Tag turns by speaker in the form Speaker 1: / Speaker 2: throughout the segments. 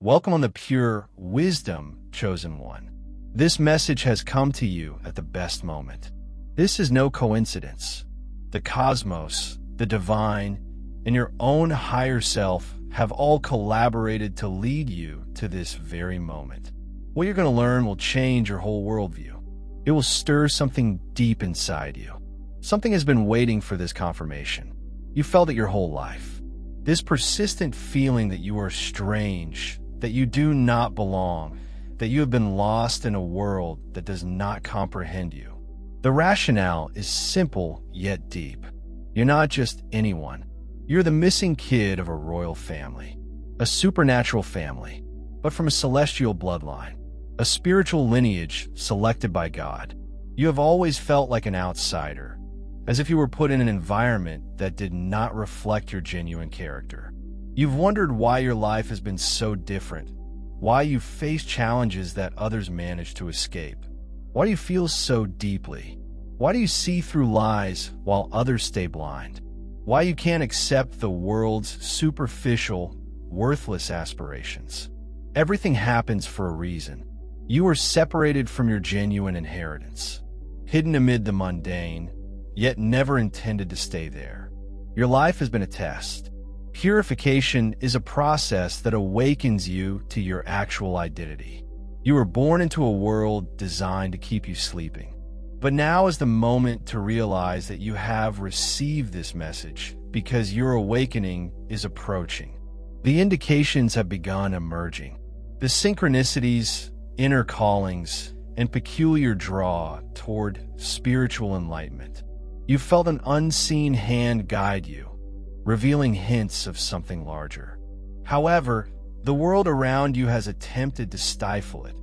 Speaker 1: Welcome on the pure wisdom, chosen one. This message has come to you at the best moment. This is no coincidence. The cosmos, the divine, and your own higher self have all collaborated to lead you to this very moment. What you're going to learn will change your whole worldview. It will stir something deep inside you. Something has been waiting for this confirmation. You felt it your whole life. This persistent feeling that you are strange, that you do not belong, that you have been lost in a world that does not comprehend you. The rationale is simple yet deep. You're not just anyone. You're the missing kid of a royal family, a supernatural family, but from a celestial bloodline, a spiritual lineage selected by God. You have always felt like an outsider, as if you were put in an environment that did not reflect your genuine character. You've wondered why your life has been so different, why you face challenges that others manage to escape. Why do you feel so deeply? Why do you see through lies while others stay blind? Why you can't accept the world's superficial, worthless aspirations? Everything happens for a reason. You are separated from your genuine inheritance, hidden amid the mundane, yet never intended to stay there. Your life has been a test. Purification is a process that awakens you to your actual identity. You were born into a world designed to keep you sleeping. But now is the moment to realize that you have received this message because your awakening is approaching. The indications have begun emerging. The synchronicities, inner callings, and peculiar draw toward spiritual enlightenment. You felt an unseen hand guide you, revealing hints of something larger. However, the world around you has attempted to stifle it,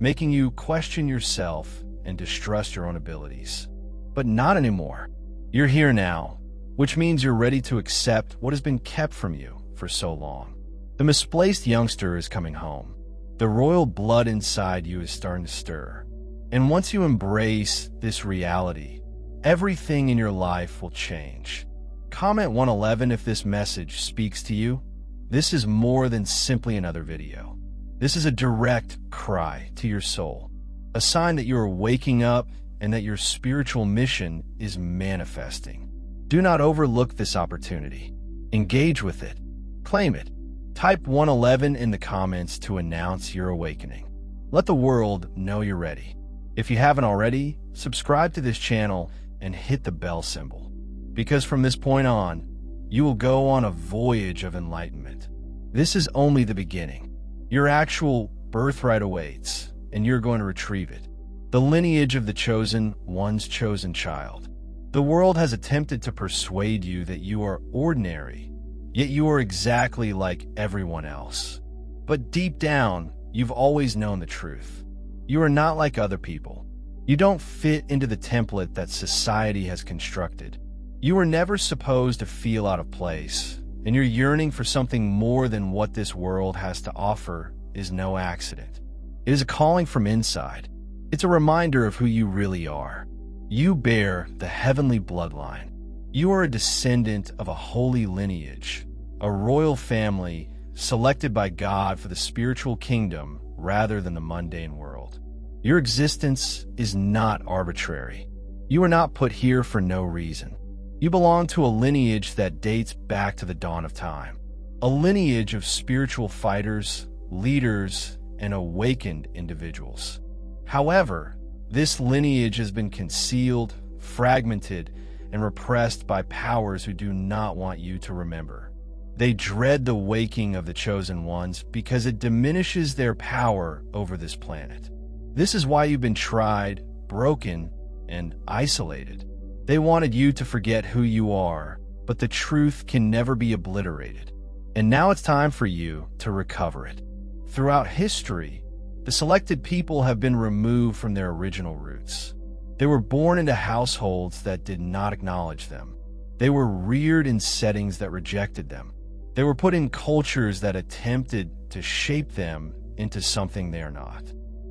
Speaker 1: making you question yourself and distrust your own abilities. But not anymore. You're here now, which means you're ready to accept what has been kept from you for so long. The misplaced youngster is coming home. The royal blood inside you is starting to stir. And once you embrace this reality, everything in your life will change. Comment 111 if this message speaks to you. This is more than simply another video. This is a direct cry to your soul, a sign that you are waking up and that your spiritual mission is manifesting. Do not overlook this opportunity. Engage with it. Claim it. Type 111 in the comments to announce your awakening. Let the world know you're ready. If you haven't already, subscribe to this channel and hit the bell symbol. Because from this point on, you will go on a voyage of enlightenment. This is only the beginning. Your actual birthright awaits, and you're going to retrieve it. The lineage of the chosen one's chosen child. The world has attempted to persuade you that you are ordinary, yet you are exactly like everyone else. But deep down, you've always known the truth. You are not like other people. You don't fit into the template that society has constructed. You were never supposed to feel out of place, and your yearning for something more than what this world has to offer is no accident. It is a calling from inside. It's a reminder of who you really are. You bear the heavenly bloodline. You are a descendant of a holy lineage, a royal family selected by God for the spiritual kingdom rather than the mundane world. Your existence is not arbitrary. You are not put here for no reason. You belong to a lineage that dates back to the dawn of time, a lineage of spiritual fighters, leaders, and awakened individuals. However, this lineage has been concealed, fragmented, and repressed by powers who do not want you to remember. They dread the waking of the chosen ones because it diminishes their power over this planet. This is why you've been tried, broken, and isolated. They wanted you to forget who you are, but the truth can never be obliterated. And now it's time for you to recover it. Throughout history, the selected people have been removed from their original roots. They were born into households that did not acknowledge them. They were reared in settings that rejected them. They were put in cultures that attempted to shape them into something they are not.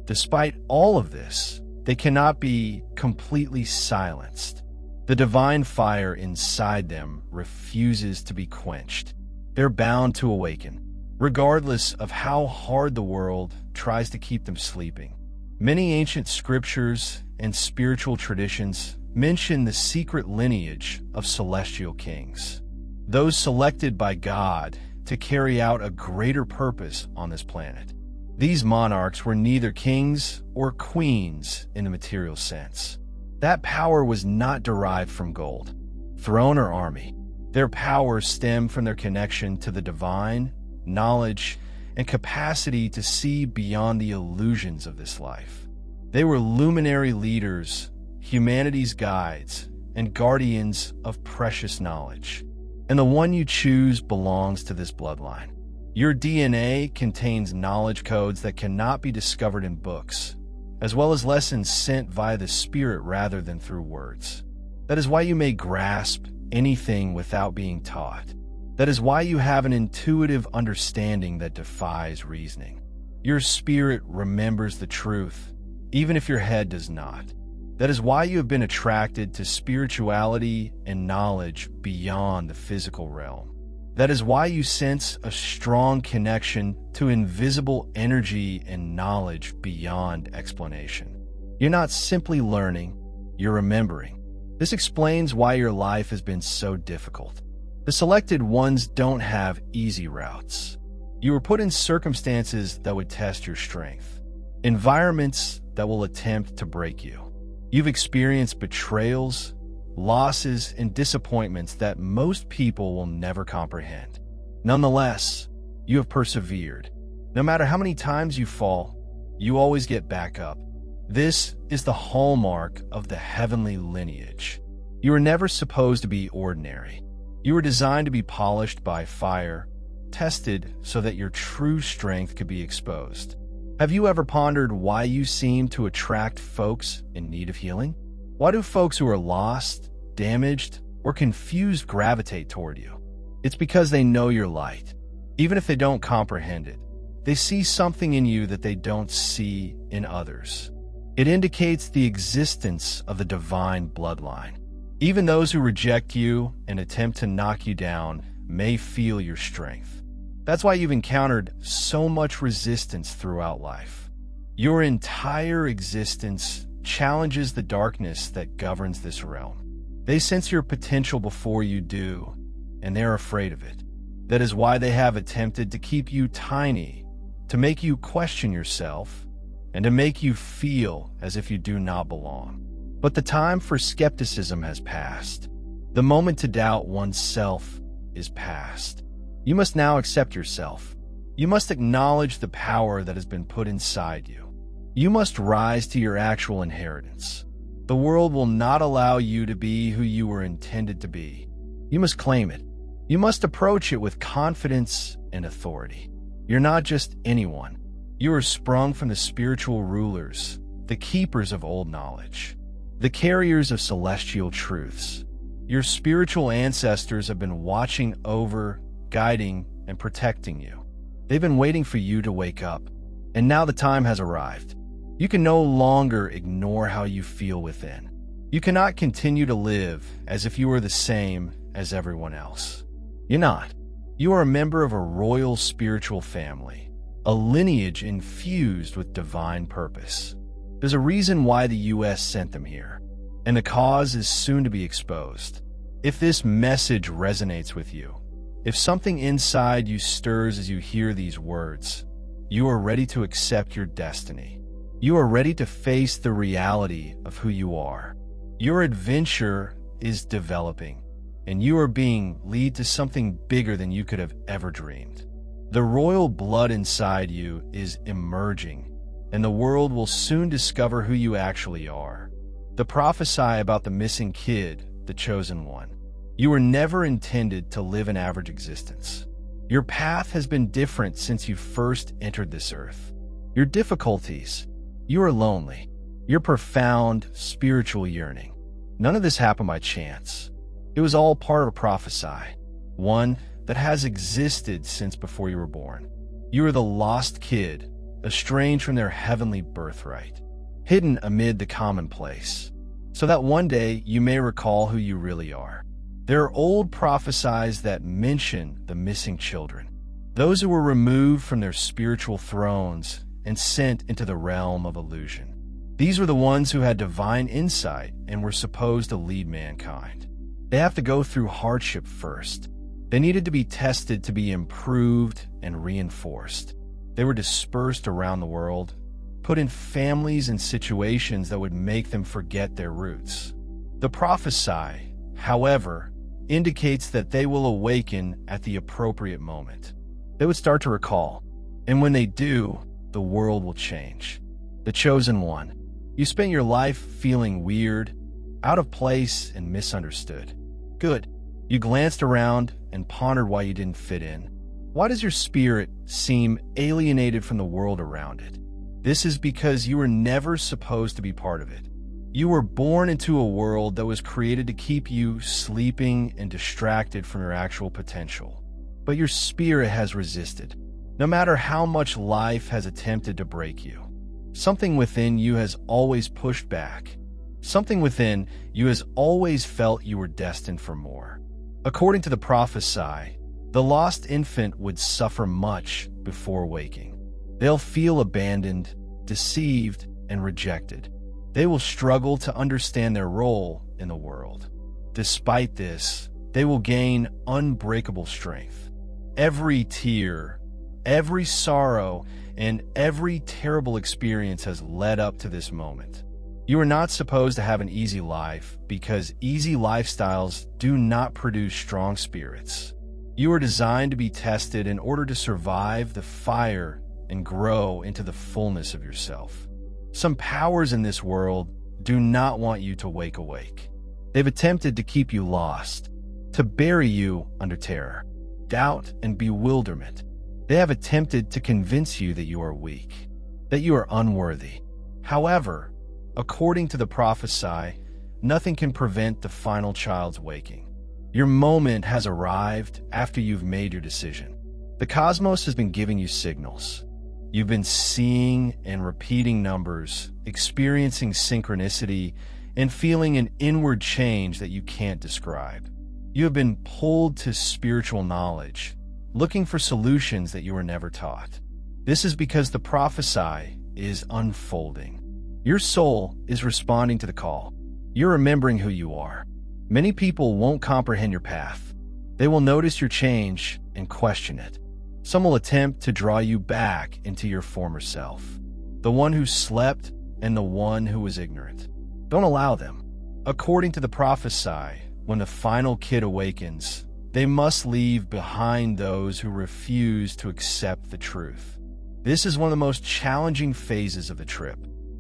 Speaker 1: Despite all of this, they cannot be completely silenced. The divine fire inside them refuses to be quenched. They're bound to awaken. regardless of how hard the world tries to keep them sleeping. Many ancient scriptures and spiritual traditions mention the secret lineage of celestial kings, those selected by God to carry out a greater purpose on this planet. These monarchs were neither kings or queens in the material sense. That power was not derived from gold, throne, or army. Their power stemmed from their connection to the divine, knowledge, and capacity to see beyond the illusions of this life. They were luminary leaders, humanity's guides, and guardians of precious knowledge. And the one you choose belongs to this bloodline. Your DNA contains knowledge codes that cannot be discovered in books, as well as lessons sent via the spirit rather than through words. That is why you may grasp anything without being taught. That is why you have an intuitive understanding that defies reasoning. Your spirit remembers the truth, even if your head does not. That is why you have been attracted to spirituality and knowledge beyond the physical realm. That is why you sense a strong connection to invisible energy and knowledge beyond explanation. You're not simply learning, you're remembering. This explains why your life has been so difficult. The selected ones don't have easy routes. You were put in circumstances that would test your strength, environments that will attempt to break you. You've experienced betrayals, losses, and disappointments that most people will never comprehend. Nonetheless, you have persevered. No matter how many times you fall, you always get back up. This is the hallmark of the heavenly lineage. You were never supposed to be ordinary. You were designed to be polished by fire, tested so that your true strength could be exposed. Have you ever pondered why you seem to attract folks in need of healing? Why do folks who are lost, damaged, or confused gravitate toward you? It's because they know your light. Even if they don't comprehend it, they see something in you that they don't see in others. It indicates the existence of the divine bloodline. Even those who reject you and attempt to knock you down may feel your strength. That's why you've encountered so much resistance throughout life. Your entire existence challenges the darkness that governs this realm. They sense your potential before you do, and they're afraid of it. That is why they have attempted to keep you tiny, to make you question yourself, and to make you feel as if you do not belong. But the time for skepticism has passed. The moment to doubt oneself is past. You must now accept yourself. You must acknowledge the power that has been put inside you. You must rise to your actual inheritance. The world will not allow you to be who you were intended to be. You must claim it. You must approach it with confidence and authority. You're not just anyone. You are sprung from the spiritual rulers, the keepers of old knowledge, the carriers of celestial truths. Your spiritual ancestors have been watching over, guiding, and protecting you. They've been waiting for you to wake up, and now the time has arrived. You can no longer ignore how you feel within. You cannot continue to live as if you were the same as everyone else. You're not. You are a member of a royal spiritual family, a lineage infused with divine purpose. There's a reason why the U.S. sent them here, and the cause is soon to be exposed. If this message resonates with you, if something inside you stirs as you hear these words, you are ready to accept your destiny. You are ready to face the reality of who you are. Your adventure is developing, and you are being led to something bigger than you could have ever dreamed. The royal blood inside you is emerging, and the world will soon discover who you actually are. The prophesy about the missing kid, the chosen one. You were never intended to live an average existence. Your path has been different since you first entered this earth. Your difficulties, you are lonely, your profound spiritual yearning. None of this happened by chance. It was all part of a prophesy, one that has existed since before you were born. You are the lost kid, estranged from their heavenly birthright, hidden amid the commonplace, so that one day you may recall who you really are. There are old prophecies that mention the missing children. those who were removed from their spiritual thrones and sent into the realm of illusion. These were the ones who had divine insight and were supposed to lead mankind. They have to go through hardship first. They needed to be tested to be improved and reinforced. They were dispersed around the world, put in families and situations that would make them forget their roots. The prophecy, however, indicates that they will awaken at the appropriate moment. They would start to recall, and when they do, the world will change. The chosen one. You spent your life feeling weird, out of place, and misunderstood. Good. You glanced around and pondered why you didn't fit in. Why does your spirit seem alienated from the world around it? This is because you were never supposed to be part of it. You were born into a world that was created to keep you sleeping and distracted from your actual potential. But your spirit has resisted. No matter how much life has attempted to break you, something within you has always pushed back. Something within you has always felt you were destined for more. According to the prophecy, the lost infant would suffer much before waking. They'll feel abandoned, deceived, and rejected. They will struggle to understand their role in the world. Despite this, they will gain unbreakable strength. Every tear, every sorrow, and every terrible experience has led up to this moment. You are not supposed to have an easy life because easy lifestyles do not produce strong spirits. You are designed to be tested in order to survive the fire and grow into the fullness of yourself. Some powers in this world do not want you to wake awake. They've attempted to keep you lost, to bury you under terror, doubt, and bewilderment. They have attempted to convince you that you are weak, that you are unworthy. However, according to the prophecy, nothing can prevent the final child's waking. Your moment has arrived after you've made your decision. The cosmos has been giving you signals. You've been seeing and repeating numbers, experiencing synchronicity, and feeling an inward change that you can't describe. You have been pulled to spiritual knowledge, looking for solutions that you were never taught. This is because the prophecy is unfolding. Your soul is responding to the call. You're remembering who you are. Many people won't comprehend your path. They will notice your change and question it. Some will attempt to draw you back into your former self, the one who slept and the one who was ignorant. Don't allow them. According to the prophecy, when the final kid awakens, they must leave behind those who refuse to accept the truth. This is one of the most challenging phases of the trip,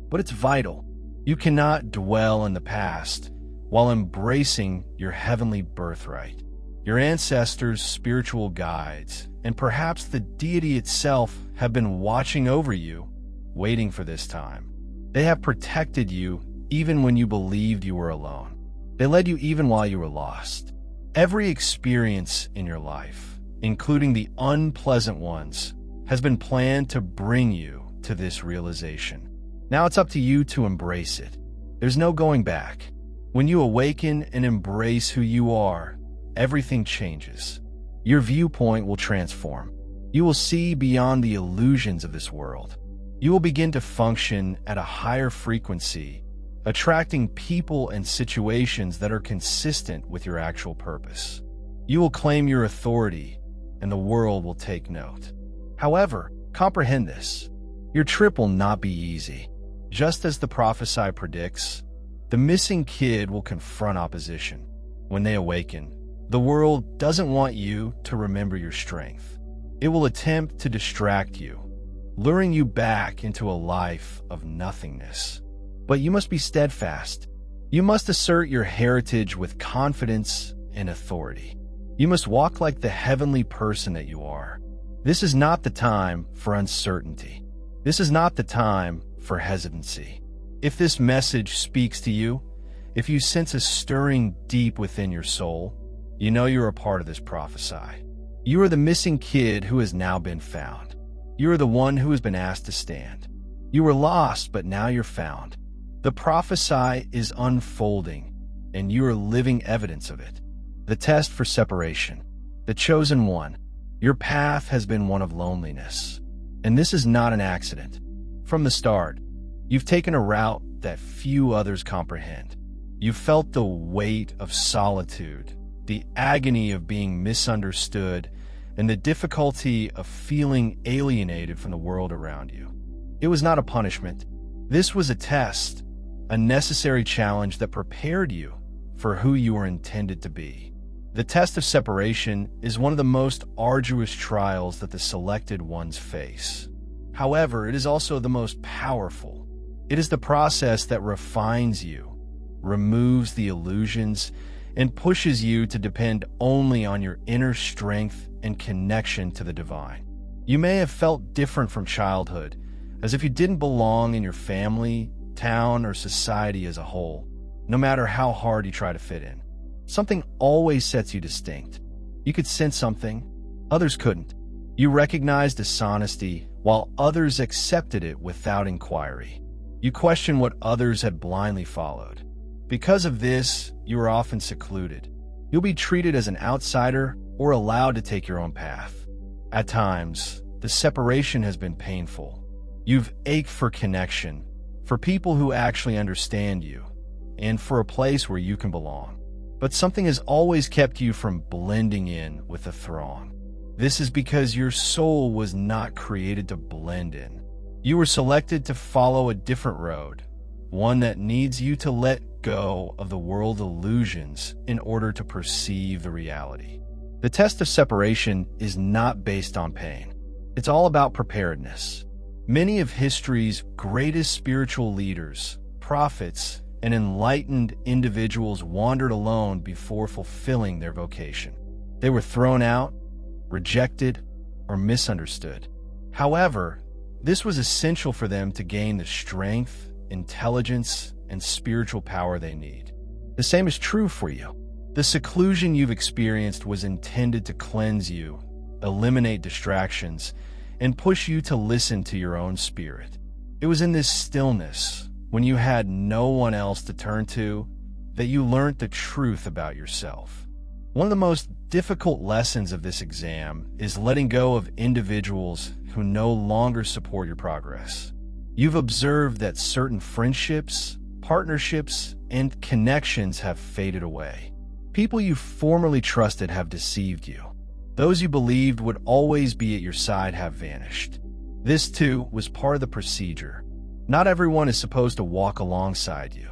Speaker 1: but it's vital. You cannot dwell in the past while embracing your heavenly birthright. Your ancestors, spiritual guides, and perhaps the deity itself have been watching over you, waiting for this time. They have protected you even when you believed you were alone. They led you even while you were lost. Every experience in your life, including the unpleasant ones, has been planned to bring you to this realization. Now it's up to you to embrace it. There's no going back. When you awaken and embrace who you are, everything changes. Your viewpoint will transform. You will see beyond the illusions of this world. You will begin to function at a higher frequency, attracting people and situations that are consistent with your actual purpose. You will claim your authority, and the world will take note. However, comprehend this. Your trip will not be easy. Just as the prophecy predicts, the missing kid will confront opposition. When they awaken, the world doesn't want you to remember your strength. It will attempt to distract you, luring you back into a life of nothingness. But you must be steadfast. You must assert your heritage with confidence and authority. You must walk like the heavenly person that you are. This is not the time for uncertainty. This is not the time for hesitancy. If this message speaks to you, if you sense a stirring deep within your soul, you know you're a part of this prophecy. You are the missing kid who has now been found. You are the one who has been asked to stand. You were lost, but now you're found. The prophecy is unfolding, and you are living evidence of it. The test for separation. The chosen one. Your path has been one of loneliness, and this is not an accident. From the start, you've taken a route that few others comprehend. You've felt the weight of solitude, the agony of being misunderstood, and the difficulty of feeling alienated from the world around you. It was not a punishment. This was a test, a necessary challenge that prepared you for who you were intended to be. The test of separation is one of the most arduous trials that the selected ones face. However, it is also the most powerful. It is the process that refines you, removes the illusions, and pushes you to depend only on your inner strength and connection to the divine. You may have felt different from childhood, as if you didn't belong in your family, town, or society as a whole, no matter how hard you try to fit in. Something always sets you distinct. You could sense something, others couldn't. You recognized dishonesty, while others accepted it without inquiry. You questioned what others had blindly followed. Because of this, you are often secluded. You'll be treated as an outsider or allowed to take your own path. At times, the separation has been painful. You've ached for connection, for people who actually understand you, and for a place where you can belong. But something has always kept you from blending in with the throng. This is because your soul was not created to blend in. You were selected to follow a different road, one that needs you to let go of the world illusions in order to perceive the reality. The test of separation is not based on pain. It's all about preparedness. Many of history's greatest spiritual leaders, prophets, and enlightened individuals wandered alone before fulfilling their vocation. They were thrown out, rejected, or misunderstood. However, this was essential for them to gain the strength, intelligence, and spiritual power they need. The same is true for you. The seclusion you've experienced was intended to cleanse you, eliminate distractions, and push you to listen to your own spirit. It was in this stillness, when you had no one else to turn to, that you learned the truth about yourself. One of the most difficult lessons of this exam is letting go of individuals who no longer support your progress. You've observed that certain friendships, partnerships, and connections have faded away. People you formerly trusted have deceived you. Those you believed would always be at your side have vanished. This, too, was part of the procedure. Not everyone is supposed to walk alongside you.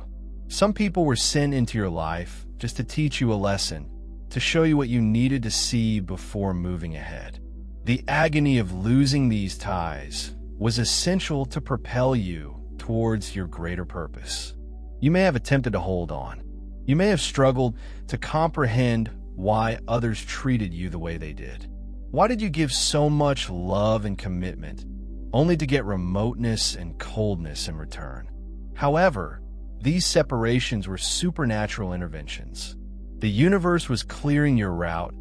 Speaker 1: Some people were sent into your life just to teach you a lesson, to show you what you needed to see before moving ahead. The agony of losing these ties was essential to propel you towards your greater purpose. You may have attempted to hold on. You may have struggled to comprehend why others treated you the way they did. Why did you give so much love and commitment, only to get remoteness and coldness in return? However, these separations were supernatural interventions. The universe was clearing your route,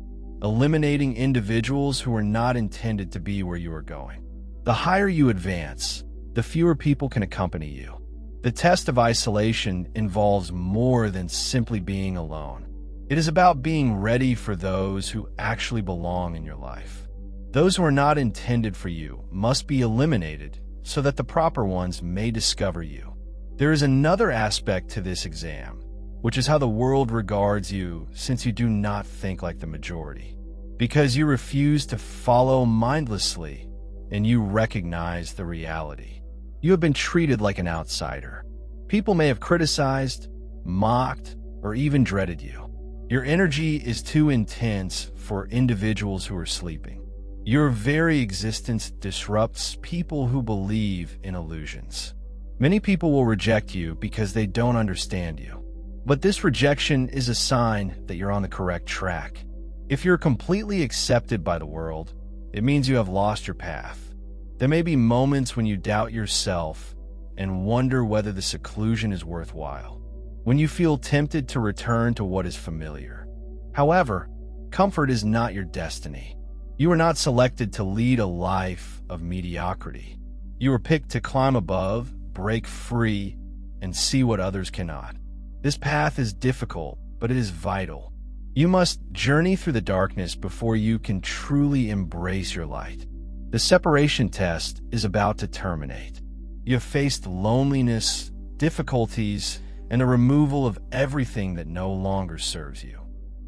Speaker 1: eliminating individuals who were not intended to be where you were going. The higher you advance, the fewer people can accompany you. The test of isolation involves more than simply being alone. It is about being ready for those who actually belong in your life. Those who are not intended for you must be eliminated so that the proper ones may discover you. There is another aspect to this exam, which is how the world regards you since you do not think like the majority. Because you refuse to follow mindlessly and you recognize the reality. You have been treated like an outsider. People may have criticized, mocked, or even dreaded you. Your energy is too intense for individuals who are sleeping. Your very existence disrupts people who believe in illusions. Many people will reject you because they don't understand you. But this rejection is a sign that you're on the correct track. If you're completely accepted by the world, it means you have lost your path. There may be moments when you doubt yourself and wonder whether the seclusion is worthwhile, when you feel tempted to return to what is familiar. However, comfort is not your destiny. You are not selected to lead a life of mediocrity. You are picked to climb above, break free, and see what others cannot. This path is difficult, but it is vital. You must journey through the darkness before you can truly embrace your light. The separation test is about to terminate. You have faced loneliness, difficulties, and the removal of everything that no longer serves you.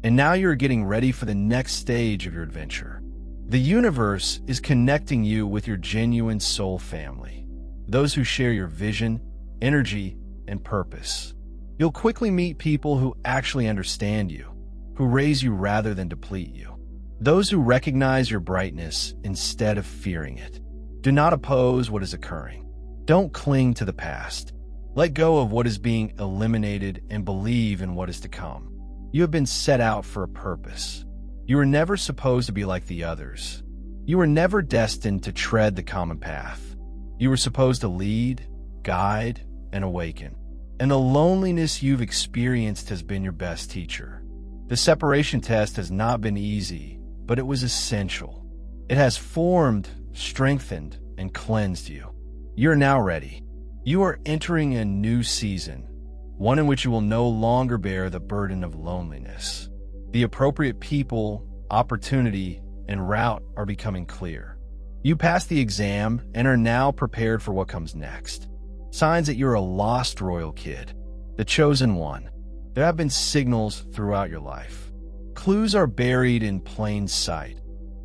Speaker 1: And now you're getting ready for the next stage of your adventure. The universe is connecting you with your genuine soul family, those who share your vision, energy, and purpose. You'll quickly meet people who actually understand you, who raise you rather than deplete you. Those who recognize your brightness instead of fearing it. Do not oppose what is occurring. Don't cling to the past. Let go of what is being eliminated and believe in what is to come. You have been set out for a purpose. You were never supposed to be like the others. You were never destined to tread the common path. You were supposed to lead, guide, and awaken. And the loneliness you've experienced has been your best teacher. The separation test has not been easy, but it was essential. It has formed, strengthened, and cleansed you. You're now ready. You are entering a new season, one in which you will no longer bear the burden of loneliness. The appropriate people, opportunity, and route are becoming clear. You passed the exam and are now prepared for what comes next. Signs that you're a lost royal kid, the chosen one. There have been signals throughout your life. Clues are buried in plain sight,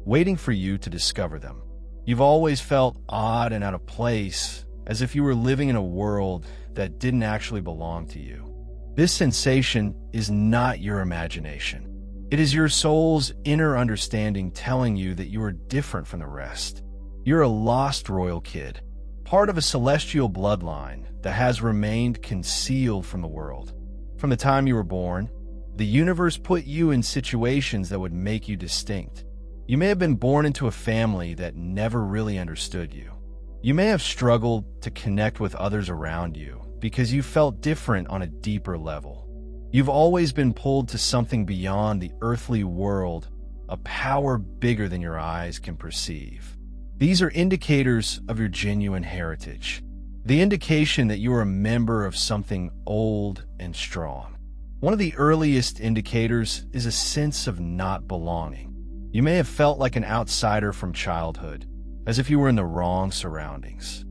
Speaker 1: waiting for you to discover them. You've always felt odd and out of place, as if you were living in a world that didn't actually belong to you. This sensation is not your imagination. It is your soul's inner understanding telling you that you are different from the rest. You're a lost royal kid, part of a celestial bloodline that has remained concealed from the world. From the time you were born, the universe put you in situations that would make you distinct. You may have been born into a family that never really understood you. You may have struggled to connect with others around you because you felt different on a deeper level. You've always been pulled to something beyond the earthly world, a power bigger than your eyes can perceive. These are indicators of your genuine heritage. The indication that you are a member of something old and strong. One of the earliest indicators is a sense of not belonging. You may have felt like an outsider from childhood, as if you were in the wrong surroundings.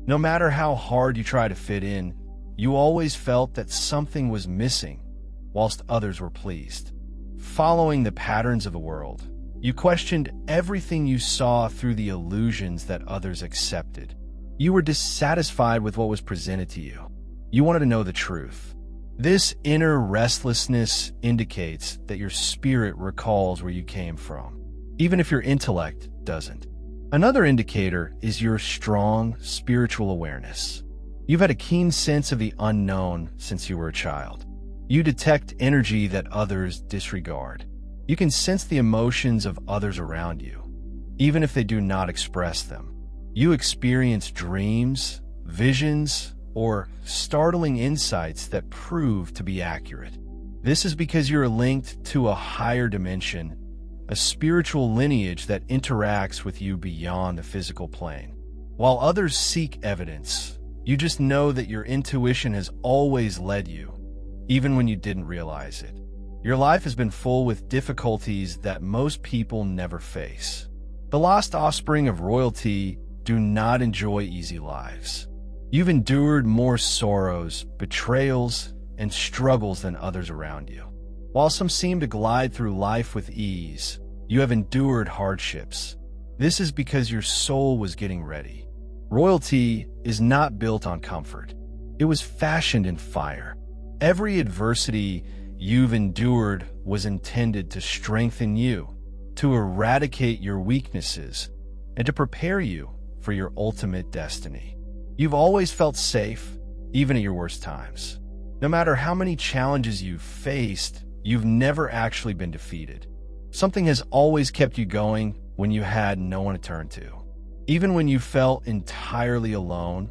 Speaker 1: No matter how hard you try to fit in, you always felt that something was missing, whilst others were pleased. Following the patterns of the world, you questioned everything you saw through the illusions that others accepted. You were dissatisfied with what was presented to you. You wanted to know the truth. This inner restlessness indicates that your spirit recalls where you came from, even if your intellect doesn't. Another indicator is your strong spiritual awareness. You've had a keen sense of the unknown since you were a child. You detect energy that others disregard. You can sense the emotions of others around you, even if they do not express them. You experience dreams, visions, or startling insights that prove to be accurate. This is because you're linked to a higher dimension, a spiritual lineage that interacts with you beyond the physical plane. While others seek evidence, you just know that your intuition has always led you, even when you didn't realize it. Your life has been full with difficulties that most people never face. The lost offspring of royalty do not enjoy easy lives. You've endured more sorrows, betrayals, and struggles than others around you. While some seem to glide through life with ease, you have endured hardships. This is because your soul was getting ready. Royalty is not built on comfort. It was fashioned in fire. Every adversity you've endured was intended to strengthen you, to eradicate your weaknesses, and to prepare you for your ultimate destiny. You've always felt safe, even at your worst times. No matter how many challenges you've faced, you've never actually been defeated. Something has always kept you going when you had no one to turn to. Even when you felt entirely alone,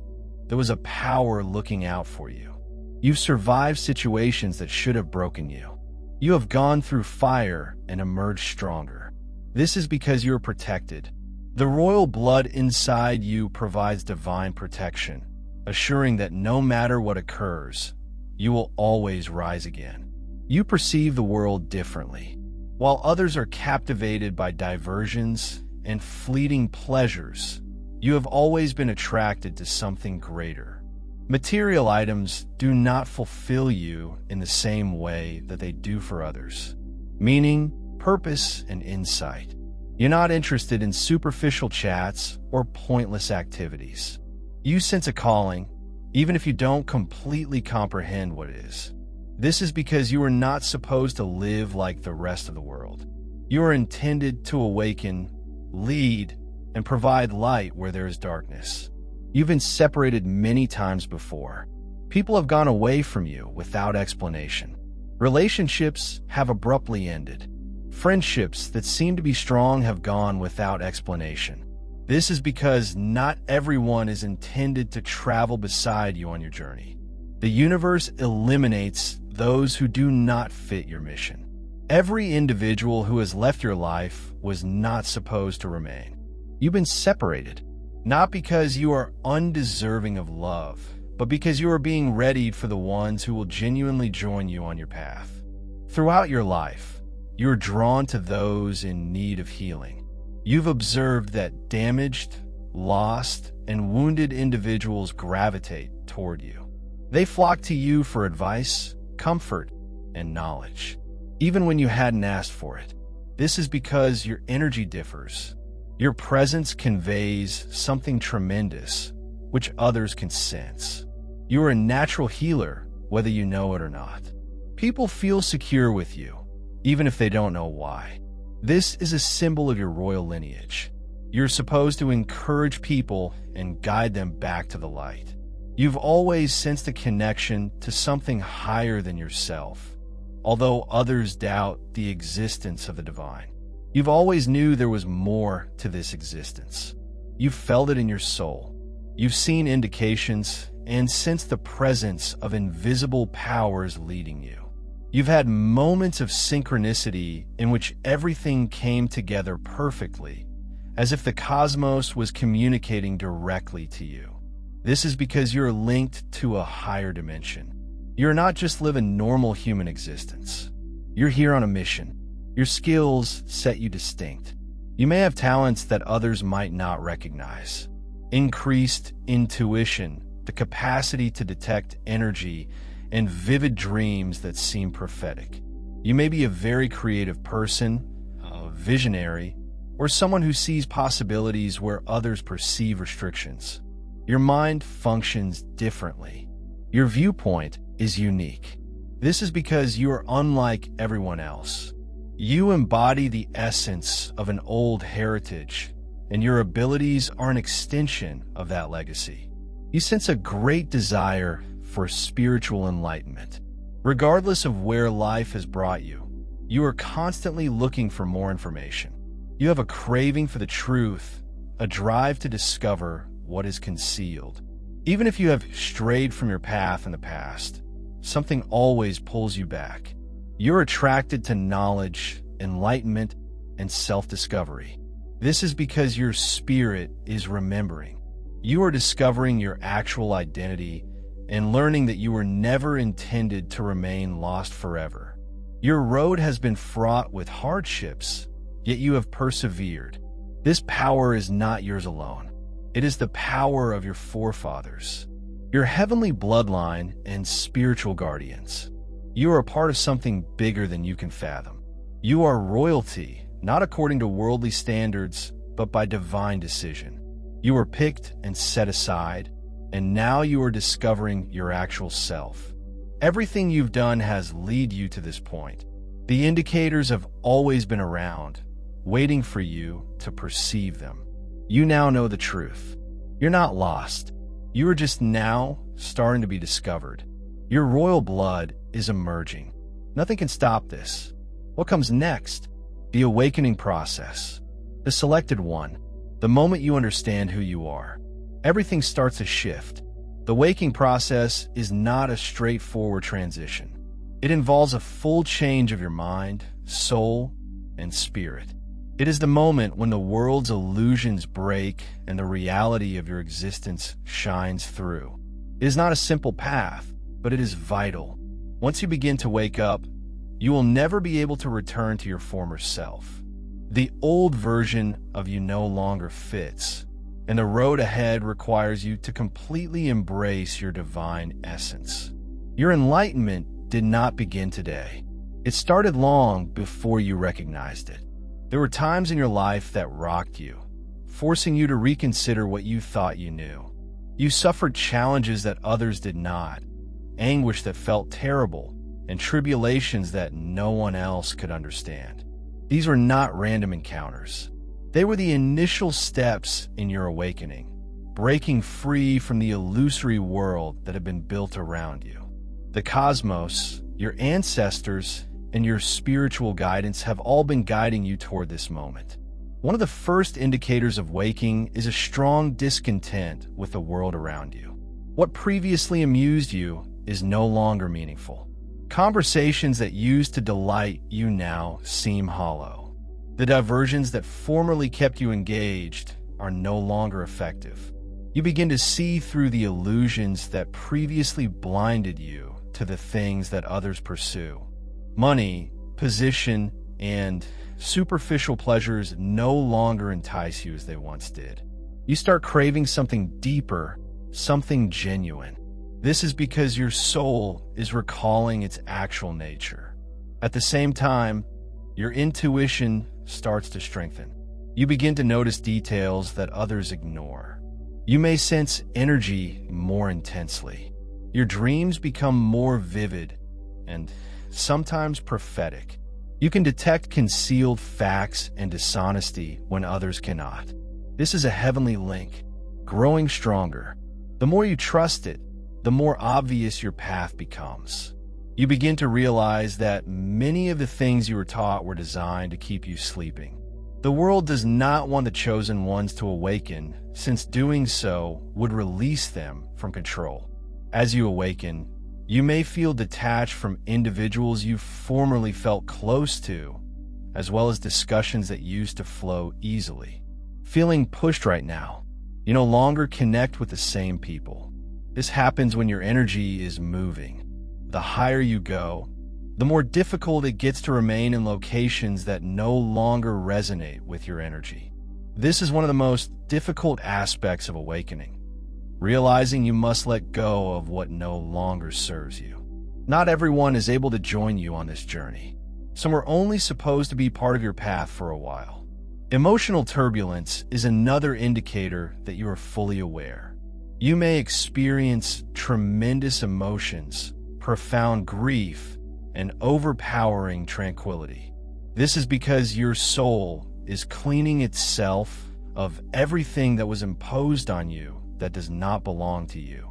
Speaker 1: there was a power looking out for you. You've survived situations that should have broken you. You have gone through fire and emerged stronger. This is because you're protected. The royal blood inside you provides divine protection, assuring that no matter what occurs, you will always rise again. You perceive the world differently. While others are captivated by diversions and fleeting pleasures, you have always been attracted to something greater. Material items do not fulfill you in the same way that they do for others. Meaning, purpose, and insight. You're not interested in superficial chats or pointless activities. You sense a calling, even if you don't completely comprehend what it is. This is because you are not supposed to live like the rest of the world. You are intended to awaken, lead, and provide light where there is darkness. You've been separated many times before. People have gone away from you without explanation. Relationships have abruptly ended. Friendships that seem to be strong have gone without explanation. This is because not everyone is intended to travel beside you on your journey. The universe eliminates those who do not fit your mission. Every individual who has left your life was not supposed to remain. You've been separated, not because you are undeserving of love, but because you are being readied for the ones who will genuinely join you on your path. Throughout your life, you are drawn to those in need of healing. You've observed that damaged, lost, and wounded individuals gravitate toward you. They flock to you for advice, comfort, and knowledge, even when you hadn't asked for it. This is because your energy differs. Your presence conveys something tremendous, which others can sense. You are a natural healer, whether you know it or not. People feel secure with you, even if they don't know why. This is a symbol of your royal lineage. You're supposed to encourage people and guide them back to the light. You've always sensed a connection to something higher than yourself, although others doubt the existence of the divine. You've always knew there was more to this existence. You've felt it in your soul. You've seen indications and sensed the presence of invisible powers leading you. You've had moments of synchronicity in which everything came together perfectly, as if the cosmos was communicating directly to you. This is because you're linked to a higher dimension. You're not just living normal human existence. You're here on a mission. Your skills set you distinct. You may have talents that others might not recognize. Increased intuition, the capacity to detect energy, and vivid dreams that seem prophetic. You may be a very creative person, a visionary, or someone who sees possibilities where others perceive restrictions. Your mind functions differently. Your viewpoint is unique. This is because you are unlike everyone else. You embody the essence of an old heritage, and your abilities are an extension of that legacy. You sense a great desire for spiritual enlightenment. Regardless of where life has brought you, you are constantly looking for more information. You have a craving for the truth, a drive to discover what is concealed. Even if you have strayed from your path in the past, something always pulls you back. You're attracted to knowledge, enlightenment, and self-discovery. This is because your spirit is remembering. You are discovering your actual identity and learning that you were never intended to remain lost forever. Your road has been fraught with hardships, yet you have persevered. This power is not yours alone. It is the power of your forefathers, your heavenly bloodline and spiritual guardians. You are a part of something bigger than you can fathom. You are royalty, not according to worldly standards, but by divine decision. You were picked and set aside, and now you are discovering your actual self. Everything you've done has led you to this point. The indicators have always been around, waiting for you to perceive them. You now know the truth. You're not lost. You are just now starting to be discovered. Your royal blood is emerging. Nothing can stop this. What comes next? The awakening process. The selected one. The moment you understand who you are, everything starts to shift. The waking process is not a straightforward transition. It involves a full change of your mind, soul, and spirit. It is the moment when the world's illusions break and the reality of your existence shines through. It is not a simple path, but it is vital. Once you begin to wake up, You will never be able to return to your former self. The old version of you no longer fits, and the road ahead requires you to completely embrace your divine essence. Your enlightenment did not begin today. It started long before you recognized it. There were times in your life that rocked you, forcing you to reconsider what you thought you knew. You suffered challenges that others did not, anguish that felt terrible, and tribulations that no one else could understand. These were not random encounters. They were the initial steps in your awakening, breaking free from the illusory world that had been built around you. The cosmos, your ancestors, and your spiritual guidance have all been guiding you toward this moment. One of the first indicators of waking is a strong discontent with the world around you. What previously amused you is no longer meaningful. Conversations that used to delight you now seem hollow. The diversions that formerly kept you engaged are no longer effective. You begin to see through the illusions that previously blinded you to the things that others pursue. Money, position, and superficial pleasures no longer entice you as they once did. You start craving something deeper, something genuine. This is because your soul is recalling its actual nature. At the same time, your intuition starts to strengthen. You begin to notice details that others ignore. You may sense energy more intensely. Your dreams become more vivid and sometimes prophetic. You can detect concealed facts and dishonesty when others cannot. This is a heavenly link, growing stronger. The more you trust it, the more obvious your path becomes. You begin to realize that many of the things you were taught were designed to keep you sleeping. The world does not want the chosen ones to awaken, since doing so would release them from control. As you awaken, you may feel detached from individuals you formerly felt close to, as well as discussions that used to flow easily. Feeling pushed right now, you no longer connect with the same people. This happens when your energy is moving. The higher you go, the more difficult it gets to remain in locations that no longer resonate with your energy. This is one of the most difficult aspects of awakening, realizing you must let go of what no longer serves you. Not everyone is able to join you on this journey. Some are only supposed to be part of your path for a while. Emotional turbulence is another indicator that you are fully aware. You may experience tremendous emotions, profound grief, and overpowering tranquility. This is because your soul is cleaning itself of everything that was imposed on you that does not belong to you.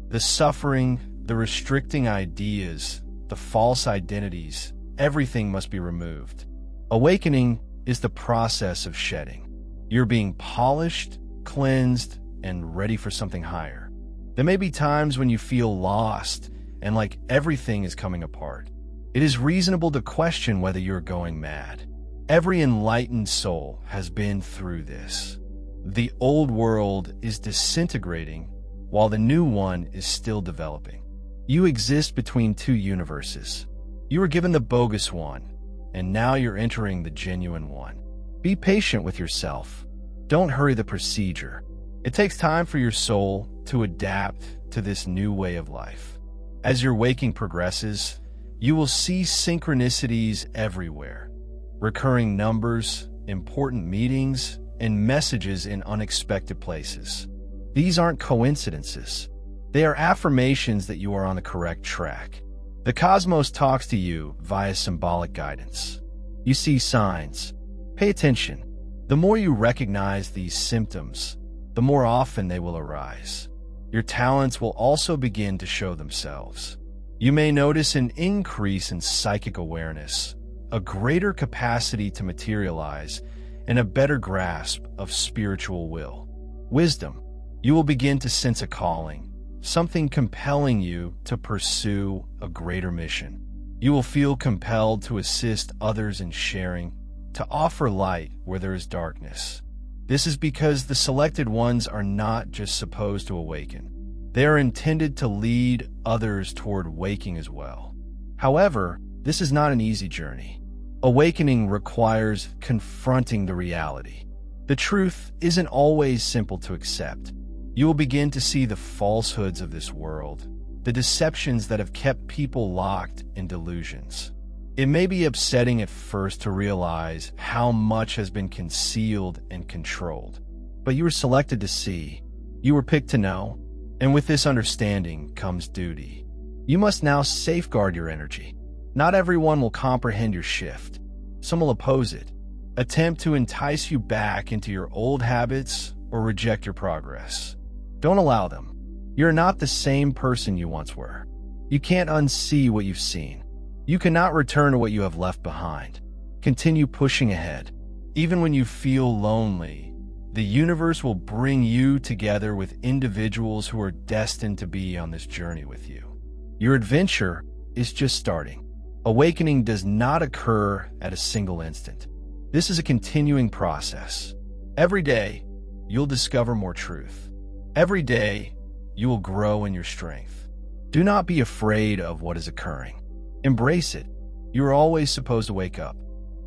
Speaker 1: The suffering, the restricting ideas, the false identities, everything must be removed. Awakening is the process of shedding. You're being polished, cleansed, and ready for something higher. There may be times when you feel lost and like everything is coming apart. It is reasonable to question whether you're going mad. Every enlightened soul has been through this. The old world is disintegrating while the new one is still developing. You exist between two universes. You were given the bogus one, and now you're entering the genuine one. Be patient with yourself. Don't hurry the procedure. It takes time for your soul to adapt to this new way of life. As your waking progresses, you will see synchronicities everywhere, recurring numbers, important meetings, and messages in unexpected places. These aren't coincidences. They are affirmations that you are on the correct track. The cosmos talks to you via symbolic guidance. You see signs. Pay attention. The more you recognize these symptoms, the more often they will arise. Your talents will also begin to show themselves. You may notice an increase in psychic awareness, a greater capacity to materialize, and a better grasp of spiritual will. Wisdom. You will begin to sense a calling, something compelling you to pursue a greater mission. You will feel compelled to assist others in sharing, to offer light where there is darkness. This is because the selected ones are not just supposed to awaken. They are intended to lead others toward waking as well. However, This is not an easy journey. Awakening requires confronting the reality. The truth isn't always simple to accept. You will begin to see the falsehoods of this world, the deceptions that have kept people locked in delusions. It may be upsetting at first to realize how much has been concealed and controlled. But you were selected to see. You were picked to know. And with this understanding comes duty. You must now safeguard your energy. Not everyone will comprehend your shift. Some will oppose it, attempt to entice you back into your old habits, or reject your progress. Don't allow them. You're not the same person you once were. You can't unsee what you've seen. You cannot return to what you have left behind. Continue pushing ahead. Even when you feel lonely, the universe will bring you together with individuals who are destined to be on this journey with you. Your adventure is just starting. Awakening does not occur at a single instant. This is a continuing process. Every day, you'll discover more truth. Every day, you will grow in your strength. Do not be afraid of what is occurring. Embrace it. You are always supposed to wake up.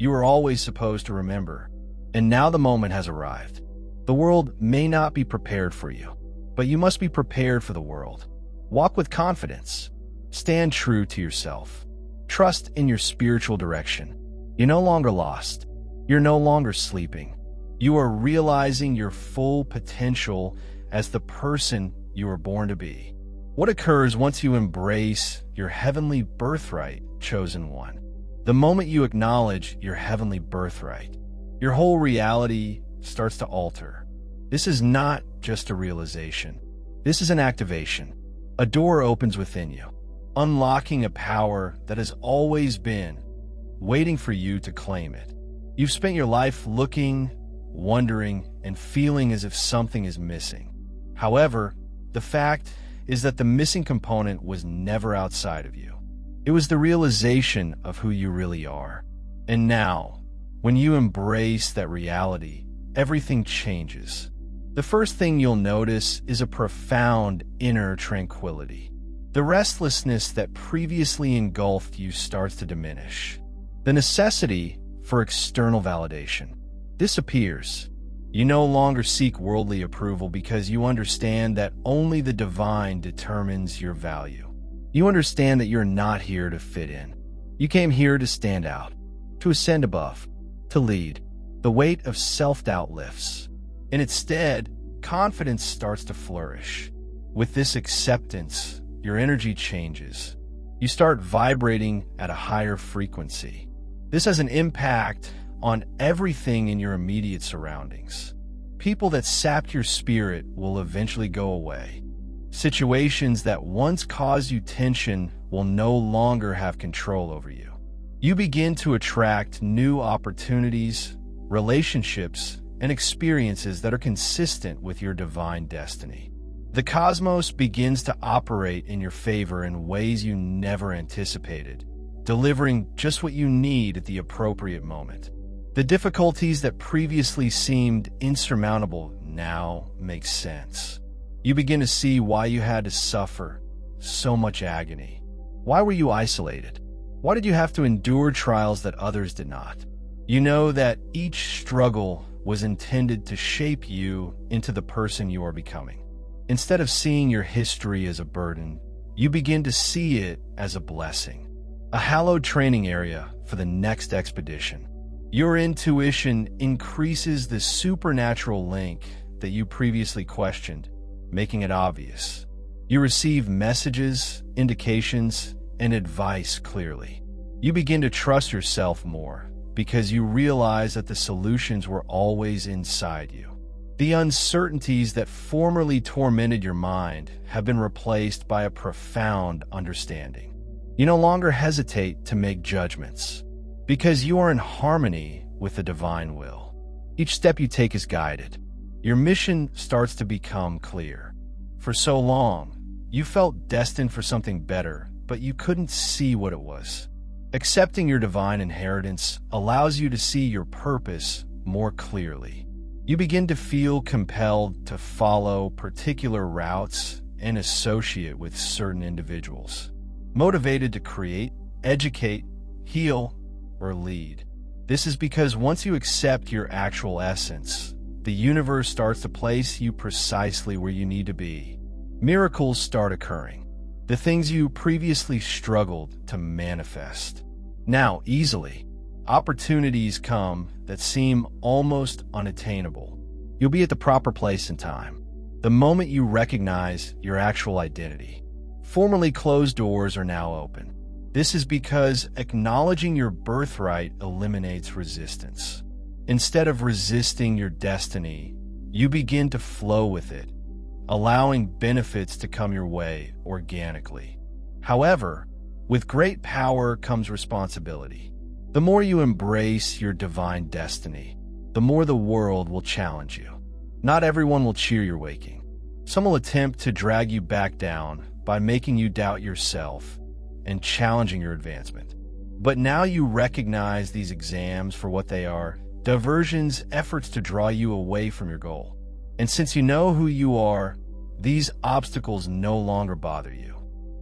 Speaker 1: You are always supposed to remember. And now the moment has arrived. The world may not be prepared for you, but you must be prepared for the world. Walk with confidence. Stand true to yourself. Trust in your spiritual direction. You're no longer lost. You're no longer sleeping. You are realizing your full potential as the person you were born to be. What occurs once you embrace your heavenly birthright, chosen one? The moment you acknowledge your heavenly birthright, your whole reality starts to alter. This is not just a realization. This is an activation. A door opens within you, unlocking a power that has always been waiting for you to claim it. You've spent your life looking, wondering, and feeling as if something is missing. However, the fact is that the missing component was never outside of you. It was the realization of who you really are. And now, when you embrace that reality, everything changes. The first thing you'll notice is a profound inner tranquility. The restlessness that previously engulfed you starts to diminish. The necessity for external validation disappears. You no longer seek worldly approval because you understand that only the divine determines your value. You understand that you're not here to fit in. You came here to stand out, to ascend above, to lead. The weight of self-doubt lifts, and instead, confidence starts to flourish. With this acceptance, your energy changes. You start vibrating at a higher frequency. This has an impact on everything in your immediate surroundings. People that sapped your spirit will eventually go away. Situations that once caused you tension will no longer have control over you. You begin to attract new opportunities, relationships, and experiences that are consistent with your divine destiny. The cosmos begins to operate in your favor in ways you never anticipated, delivering just what you need at the appropriate moment. The difficulties that previously seemed insurmountable now make sense. You begin to see why you had to suffer so much agony. Why were you isolated? Why did you have to endure trials that others did not? You know that each struggle was intended to shape you into the person you are becoming. Instead of seeing your history as a burden, you begin to see it as a blessing, a hallowed training area for the next expedition. Your intuition increases the supernatural link that you previously questioned, making it obvious. You receive messages, indications, and advice clearly. You begin to trust yourself more because you realize that the solutions were always inside you. The uncertainties that formerly tormented your mind have been replaced by a profound understanding. You no longer hesitate to make judgments because you are in harmony with the divine will. Each step you take is guided. Your mission starts to become clear. For so long, you felt destined for something better, but you couldn't see what it was. Accepting your divine inheritance allows you to see your purpose more clearly. You begin to feel compelled to follow particular routes and associate with certain individuals, motivated to create, educate, heal, or lead. This is because once you accept your actual essence, the universe starts to place you precisely where you need to be. Miracles start occurring. The things you previously struggled to manifest now easily. Opportunities come that seem almost unattainable. You'll be at the proper place and time. The moment you recognize your actual identity, formerly closed doors are now open. This is because acknowledging your birthright eliminates resistance. Instead of resisting your destiny, you begin to flow with it, allowing benefits to come your way organically. However, with great power comes responsibility. The more you embrace your divine destiny, the more the world will challenge you. Not everyone will cheer your waking. Some will attempt to drag you back down by making you doubt yourself and challenging your advancement. But now you recognize these exams for what they are: diversions, efforts to draw you away from your goal. And since you know who you are, these obstacles no longer bother you.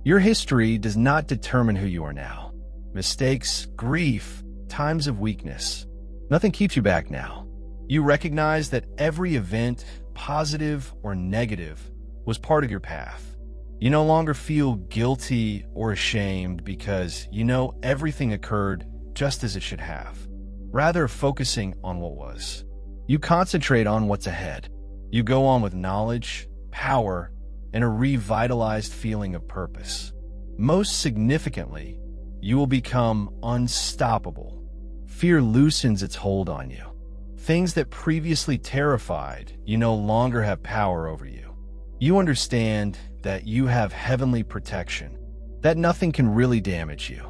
Speaker 1: Your history does not determine who you are now. Mistakes, grief, times of weakness, nothing keeps you back now. You recognize that every event, positive or negative, was part of your path. You no longer feel guilty or ashamed because you know everything occurred just as it should have. Rather focusing on what was, you concentrate on what's ahead. You go on with knowledge, power, and a revitalized feeling of purpose. Most significantly, you will become unstoppable. Fear loosens its hold on you. Things that previously terrified you no longer have power over you. You understand that you have heavenly protection, that nothing can really damage you.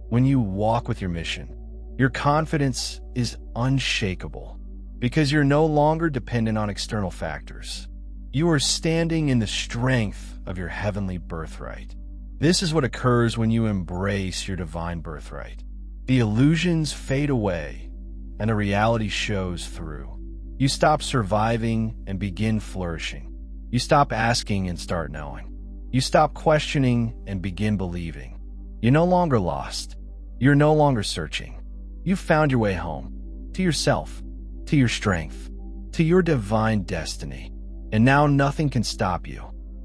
Speaker 1: When you walk with your mission, your confidence is unshakable because you're no longer dependent on external factors. You are standing in the strength of your heavenly birthright. This is what occurs when you embrace your divine birthright. The illusions fade away and a reality shows through. You stop surviving and begin flourishing. You stop asking and start knowing. You stop questioning and begin believing. You're no longer lost. You're no longer searching. You've found your way home, to yourself, to your strength, to your divine destiny. And now nothing can stop you.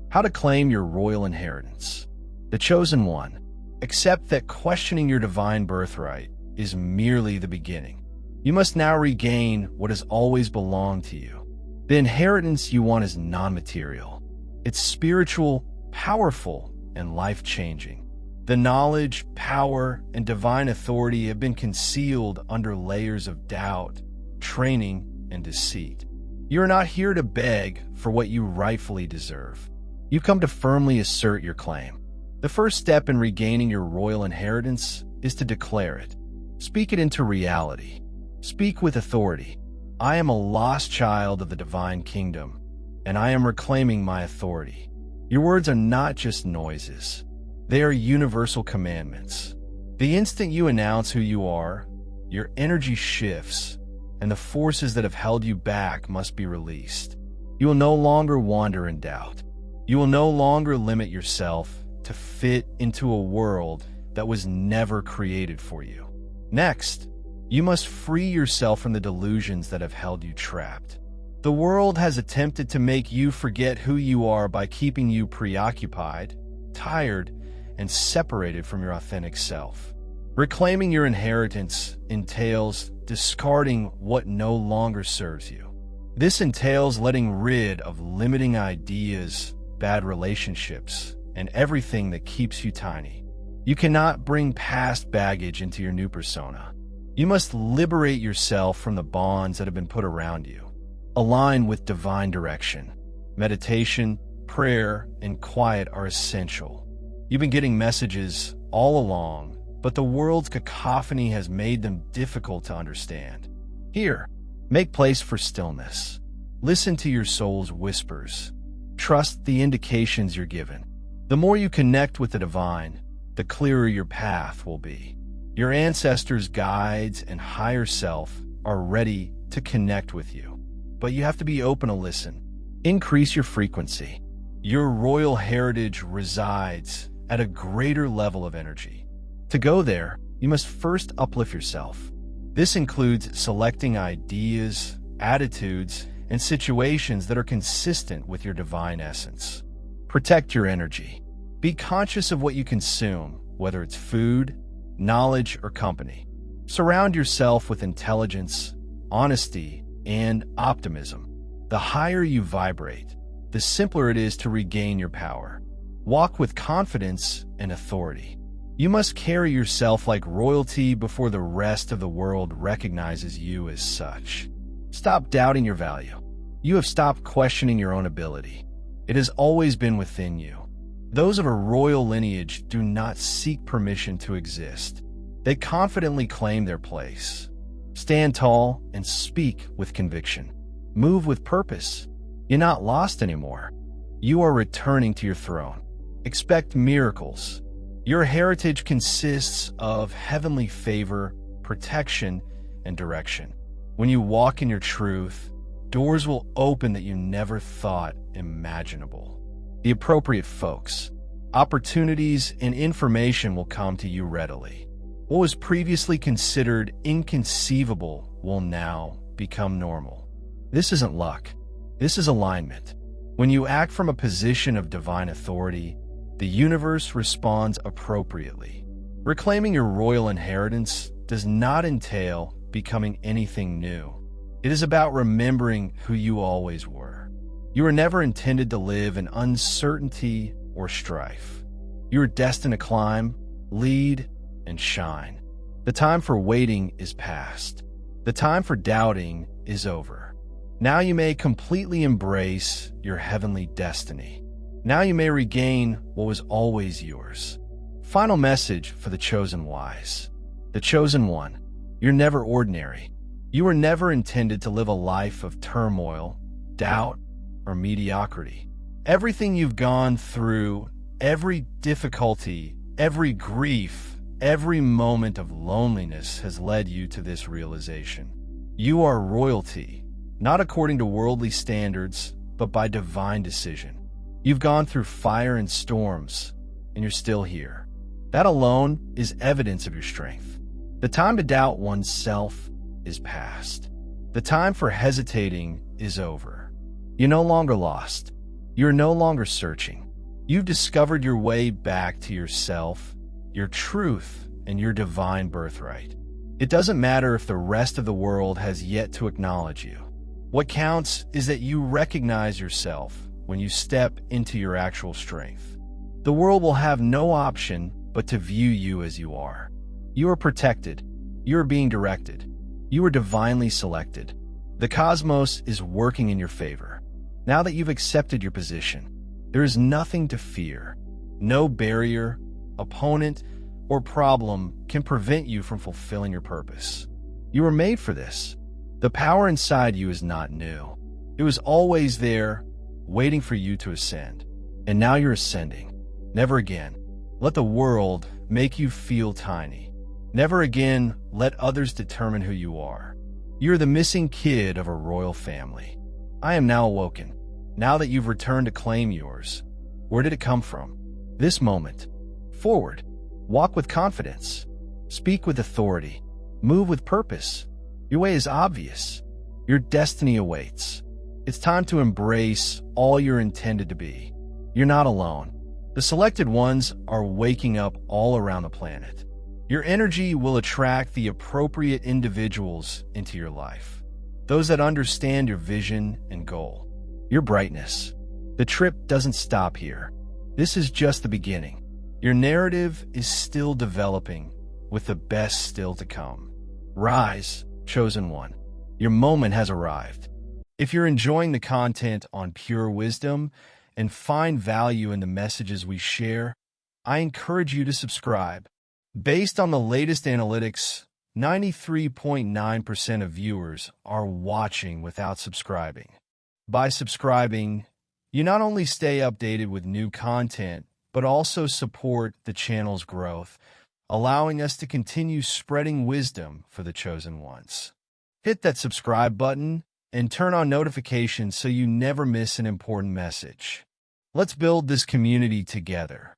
Speaker 1: How to claim your royal inheritance. The chosen one. Accept that questioning your divine birthright is merely the beginning. You must now regain what has always belonged to you. The inheritance you want is non-material. It's spiritual, powerful, and life-changing. The knowledge, power, and divine authority have been concealed under layers of doubt, training, and deceit. You're not here to beg for what you rightfully deserve. You've come to firmly assert your claim. The first step in regaining your royal inheritance is to declare it. Speak it into reality. Speak with authority. I am a lost child of the divine kingdom, and I am reclaiming my authority. Your words are not just noises. They are universal commandments. The instant you announce who you are, your energy shifts, and the forces that have held you back must be released. You will no longer wander in doubt. You will no longer limit yourself to fit into a world that was never created for you. Next, you must free yourself from the delusions that have held you trapped. The world has attempted to make you forget who you are by keeping you preoccupied, tired, and separated from your authentic self. Reclaiming your inheritance entails discarding what no longer serves you. This entails letting rid of limiting ideas, bad relationships, and everything that keeps you tiny. You cannot bring past baggage into your new persona. You must liberate yourself from the bonds that have been put around you. Align with divine direction. Meditation, prayer, and quiet are essential. You've been getting messages all along, but the world's cacophony has made them difficult to understand. Here, make place for stillness. Listen to your soul's whispers. Trust the indications you're given. The more you connect with the divine, the clearer your path will be. Your ancestors, guides, and higher self are ready to connect with you, but you have to be open to listen. Increase your frequency. Your royal heritage resides at a greater level of energy. To go there, you must first uplift yourself. This includes selecting ideas, attitudes, and situations that are consistent with your divine essence. Protect your energy. Be conscious of what you consume, whether it's food, knowledge, or company. Surround yourself with intelligence, honesty, and optimism. The higher you vibrate, the simpler it is to regain your power. Walk with confidence and authority. You must carry yourself like royalty before the rest of the world recognizes you as such. Stop doubting your value. You have stopped questioning your own ability. It has always been within you. Those of a royal lineage do not seek permission to exist. They confidently claim their place. Stand tall and speak with conviction. Move with purpose. You're not lost anymore. You are returning to your throne. Expect miracles. Your heritage consists of heavenly favor, protection, and direction. When you walk in your truth, doors will open that you never thought imaginable. The appropriate folks, opportunities, and information will come to you readily. What was previously considered inconceivable will now become normal. This isn't luck. This is alignment. When you act from a position of divine authority, the universe responds appropriately. Reclaiming your royal inheritance does not entail becoming anything new. It is about remembering who you always were. You were never intended to live in uncertainty or strife. You are destined to climb, lead, and shine. The time for waiting is past. The time for doubting is over. Now you may completely embrace your heavenly destiny. Now you may regain what was always yours. Final message for the chosen wise. The chosen one. You're never ordinary. You were never intended to live a life of turmoil, doubt, or mediocrity. Everything you've gone through, every difficulty, every grief, every moment of loneliness has led you to this realization. You are royalty, not according to worldly standards, but by divine decision. You've gone through fire and storms, and you're still here. That alone is evidence of your strength. The time to doubt oneself is past. The time for hesitating is over. You're no longer lost. You're no longer searching. You've discovered your way back to yourself, your truth, and your divine birthright. It doesn't matter if the rest of the world has yet to acknowledge you. What counts is that you recognize yourself when you step into your actual strength. The world will have no option but to view you as you are. You are protected. You are being directed. You are divinely selected. The cosmos is working in your favor. Now that you've accepted your position, there is nothing to fear. No barrier, opponent, or problem can prevent you from fulfilling your purpose. You were made for this. The power inside you is not new. It was always there, waiting for you to ascend. And now you're ascending. Never again let the world make you feel tiny. Never again let others determine who you are. You're the missing kid of a royal family. I am now awoken. Now that you've returned to claim yours, where did it come from? This moment. Forward. Walk with confidence. Speak with authority. Move with purpose. Your way is obvious. Your destiny awaits. It's time to embrace all you're intended to be. You're not alone. The selected ones are waking up all around the planet. Your energy will attract the appropriate individuals into your life. Those that understand your vision and goal. Your brightness. The trip doesn't stop here. This is just the beginning. Your narrative is still developing, with the best still to come. Rise, chosen one. Your moment has arrived. If you're enjoying the content on Pure Wisdom and find value in the messages we share, I encourage you to subscribe. Based on the latest analytics, 93.9% of viewers are watching without subscribing. By subscribing, you not only stay updated with new content, but also support the channel's growth, allowing us to continue spreading wisdom for the chosen ones. Hit that subscribe button and turn on notifications so you never miss an important message. Let's build this community together.